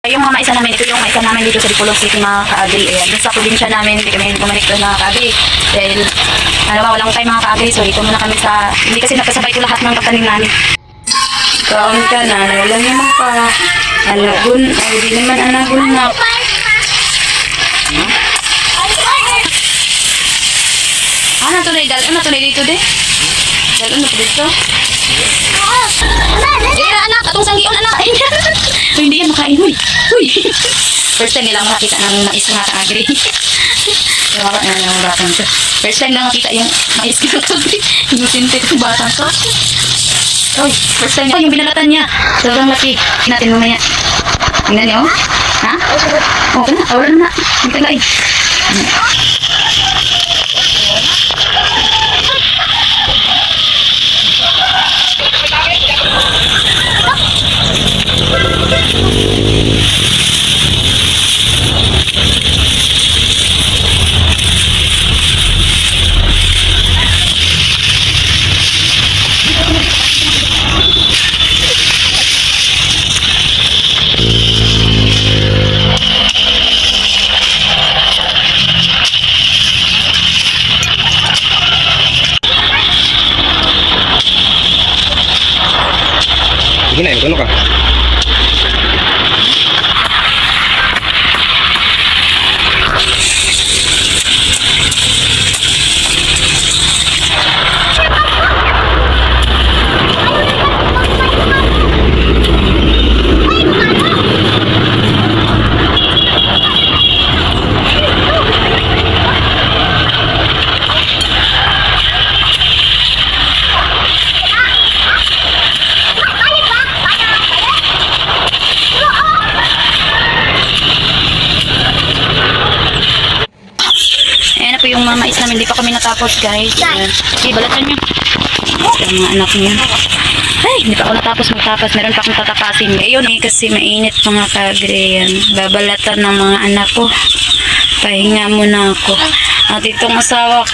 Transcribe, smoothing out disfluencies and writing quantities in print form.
Yung mga maisa namin, ito yung maisa namin dito sa Dipolog City mga ka-agri. Ayan, dito sa probinsya namin, hindi kami bumalik doon mga ka-agri. Dahil, walang tayo mga ka-agri. So, dito muna kami sa, hindi kasi nakasabay ko lahat ng pagtanim namin. Kaon ka na, walang naman ka. Anagun, ay di naman anagun na. Ano to na dito de? Dalo na dito. Anak, atong sanggion anak. Uy, hindi yan makain, uy. First time nilang makakita ng mais nga ka-agri. Kawawa na yung batang to. First time lang makita yung mais nga ka-agri. Yung tintit yung batang to. Uy, first time niya. Yung binalatan niya. Sobrang laki. Natin mamaya. Tingnan niyo. Ha? Oo ka na. Wala na. Ang tagay. Sige na, ano ka? Ayan na po yung mga mais namin. Hindi pa kami natapos, guys. Ayan. Okay, balatan nyo. Yung mga anak niya. Ay, hindi pa ako natapos magtapas. Meron pa akong tatapasin. Ayun eh, kasi mainit mga ka-agri. Yan. Babalatan ng mga anak ko. Pahinga muna ako. At itong asawa ko,